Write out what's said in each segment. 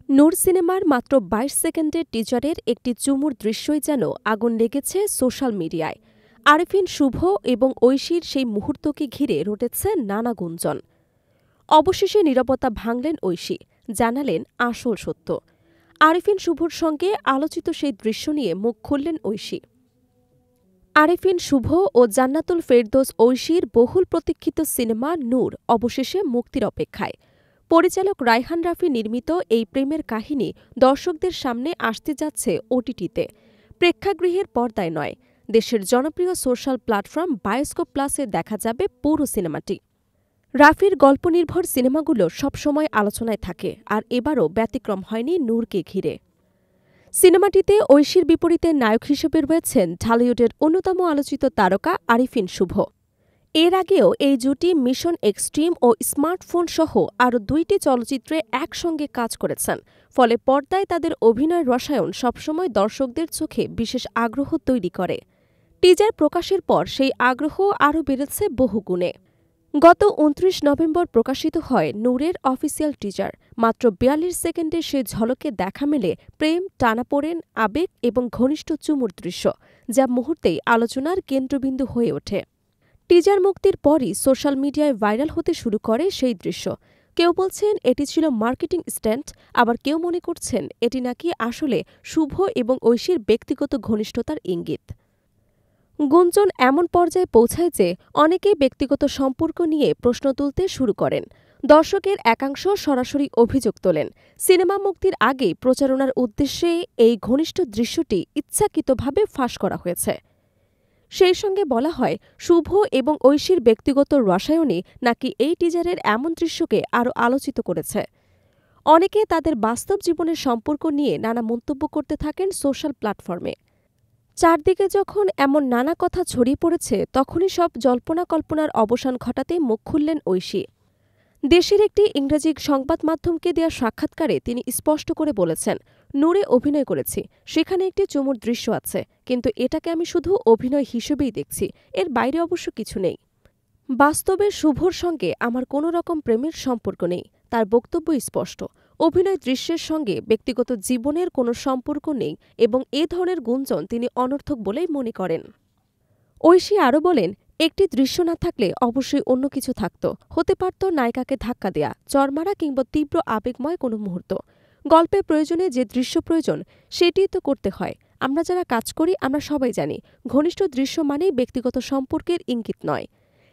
নূর সিনেমার মাত্র ২২ সেকেন্ডের টিজারের একটি চুমুর দৃশ্যই যেন আগুন লেগেছে সোশ্যাল মিডিয়ায়। আরেফিন শুভ এবং ঐশীর সেই মুহূর্তকে ঘিরে রটেছে নানা গুঞ্জন। অবশেষে নীরবতা ভাঙলেন ঐশী, জানালেন আসল সত্য। আরেফিন শুভর সঙ্গে আলোচিত সেই দৃশ্য নিয়ে মুখ খুললেন ঐশী। আরেফিন শুভ ও জান্নাতুল ফেরদৌস ঐশীর বহুল প্রতীক্ষিত সিনেমা নূর অবশেষে মুক্তির অপেক্ষায়। পরিচালক রায়হান রাফি নির্মিত এই প্রেমের কাহিনী দর্শকদের সামনে আসতে যাচ্ছে ওটিটিতে, প্রেক্ষাগৃহের পর্দায় নয়। দেশের জনপ্রিয় সোশ্যাল প্ল্যাটফর্ম বায়োস্কোপ প্লাসে দেখা যাবে পুরো সিনেমাটি। রাফির গল্পনির্ভর সিনেমাগুলো সবসময় আলোচনায় থাকে, আর এবারও ব্যতিক্রম হয়নি নূরকে ঘিরে। সিনেমাটিতে ঐশীর বিপরীতে নায়ক হিসেবে রয়েছেন ঢালিউডের অন্যতম আলোচিত তারকা আরেফিন শুভ। এর আগেও এই জুটি মিশন এক্সট্রিম ও স্মার্টফোন সহ আরও ২টি চলচ্চিত্রে একসঙ্গে কাজ করেছেন, ফলে পর্দায় তাদের অভিনয় রসায়ন সবসময় দর্শকদের চোখে বিশেষ আগ্রহ তৈরি করে। টিজার প্রকাশের পর সেই আগ্রহ আরও বেড়েছে বহুগুণে। গত ২৯ নভেম্বর প্রকাশিত হয় নূরের অফিসিয়াল টিজার। মাত্র ৪২ সেকেন্ডে সে ঝলকে দেখা মেলে প্রেম, টানাপোড়েন, আবেগ এবং ঘনিষ্ঠ চুমুর দৃশ্য, যা মুহূর্তেই আলোচনার কেন্দ্রবিন্দু হয়ে ওঠে। টিজার মুক্তির পরই সোশ্যাল মিডিয়ায় ভাইরাল হতে শুরু করে সেই দৃশ্য। কেউ বলছেন এটি ছিল মার্কেটিং স্ট্যান্ট, আবার কেউ মনে করছেন এটি নাকি আসলে শুভ এবং ঐশীর ব্যক্তিগত ঘনিষ্ঠতার ইঙ্গিত। গুঞ্জন এমন পর্যায়ে পৌঁছায় যে অনেকেই ব্যক্তিগত সম্পর্ক নিয়ে প্রশ্ন তুলতে শুরু করেন। দর্শকের একাংশ সরাসরি অভিযোগ তোলেন, সিনেমা মুক্তির আগেই প্রচারণার উদ্দেশ্যে এই ঘনিষ্ঠ দৃশ্যটি ইচ্ছাকৃতভাবে ফাঁস করা হয়েছে। সেই সঙ্গে বলা হয়, শুভ এবং ঐশীর ব্যক্তিগত রসায়নই নাকি এই টিজারের এমন দৃশ্যকে আরও আলোচিত করেছে। অনেকে তাদের বাস্তব জীবনের সম্পর্ক নিয়ে নানা মন্তব্য করতে থাকেন সোশ্যাল প্ল্যাটফর্মে। চারদিকে যখন এমন নানা কথা ছড়িয়ে পড়েছে, তখনই সব জল্পনা কল্পনার অবসান ঘটাতে মুখ খুললেন ঐশী। দেশের একটি ইংরেজি সংবাদ মাধ্যমকে দেওয়া সাক্ষাৎকারে তিনি স্পষ্ট করে বলেছেন, নূরে অভিনয় করেছি, সেখানে একটি চুমুর দৃশ্য আছে, কিন্তু এটাকে আমি শুধু অভিনয় হিসেবেই দেখছি, এর বাইরে অবশ্য কিছু নেই। বাস্তবে শুভর সঙ্গে আমার কোনো রকম প্রেমের সম্পর্ক নেই। তার বক্তব্য স্পষ্ট, অভিনয় দৃশ্যের সঙ্গে ব্যক্তিগত জীবনের কোনো সম্পর্ক নেই এবং এ ধরনের গুঞ্জন তিনি অনর্থক বলেই মনে করেন। ঐশী আরও বলেন, একটি দৃশ্য না থাকলে অবশ্যই অন্য কিছু থাকত, হতে পারত নায়িকাকে ধাক্কা দেয়া, চরমারা কিংবা তীব্র আবেগময় কোনো মুহূর্ত। গল্পে প্রয়োজনে যে দৃশ্য প্রয়োজন সেটিই তো করতে হয়। আমরা যারা কাজ করি আমরা সবাই জানি, ঘনিষ্ঠ দৃশ্য মানেই ব্যক্তিগত সম্পর্কের ইঙ্গিত নয়,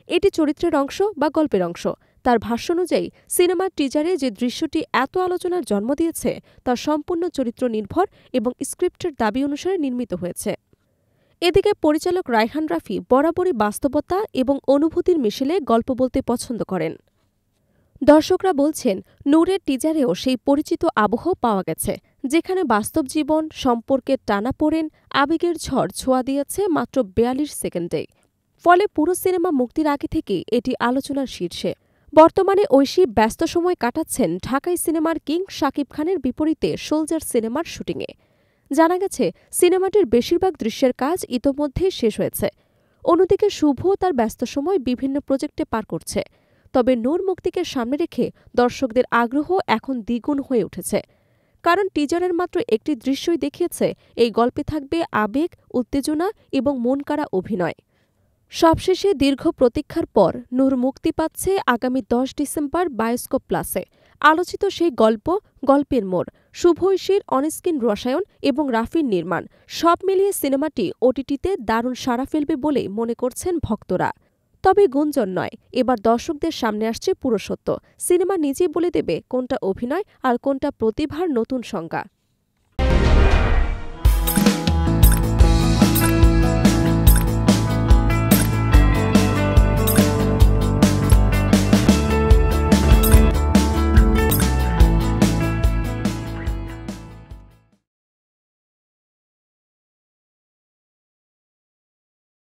এটি চরিত্রের অংশ বা গল্পের অংশ। তার ভাষ্য অনুযায়ী সিনেমার টিজারে যে দৃশ্যটি এত আলোচনার জন্ম দিয়েছে তা সম্পূর্ণ চরিত্র নির্ভর এবং স্ক্রিপ্টের দাবি অনুসারে নির্মিত হয়েছে। এদিকে পরিচালক রায়হান রাফি বরাবরই বাস্তবতা এবং অনুভূতির মিশেলে গল্প বলতে পছন্দ করেন। দর্শকরা বলছেন, নূরের টিজারেও সেই পরিচিত আবহ পাওয়া গেছে, যেখানে বাস্তব জীবন, সম্পর্কের টানাপোড়েন, আবেগের ঝড় ছোঁয়া দিয়েছে মাত্র ৪২ সেকেন্ডেই। ফলে পুরো সিনেমা মুক্তির আগে থেকেই এটি আলোচনার শীর্ষে। বর্তমানে ঐশী ব্যস্ত সময় কাটাচ্ছেন ঢাকাই সিনেমার কিং শাকিব খানের বিপরীতে সোলজার সিনেমার শুটিংয়ে। জানা গেছে, সিনেমাটির বেশিরভাগ দৃশ্যের কাজ ইতোমধ্যেই শেষ হয়েছে। অন্যদিকে শুভ তার ব্যস্ত সময় বিভিন্ন প্রজেক্টে পার করছে। তবে নূর মুক্তিকে সামনে রেখে দর্শকদের আগ্রহ এখন দ্বিগুণ হয়ে উঠেছে, কারণ টিজারের মাত্র একটি দৃশ্যই দেখিয়েছে এই গল্পে থাকবে আবেগ, উত্তেজনা এবং মনকাড়া অভিনয়। সবশেষে দীর্ঘ প্রতীক্ষার পর নূর মুক্তি পাচ্ছে আগামী ১০ ডিসেম্বর বায়োস্কোপ প্লাসে। আলোচিত সেই গল্প, গল্পের মোড়, শুভ ঐশীর অনস্ক্রিন রসায়ন এবং রাফির নির্মাণ, সব মিলিয়ে সিনেমাটি ওটিটিতে দারুণ সাড়া ফেলবে বলেই মনে করছেন ভক্তরা। তবে গুঞ্জন নয়, এবার দর্শকদের সামনে আসছে পুরো সত্য। সিনেমা নিজেই বলে দেবে কোনটা অভিনয় আর কোনটা প্রতিভার নতুন সংজ্ঞা।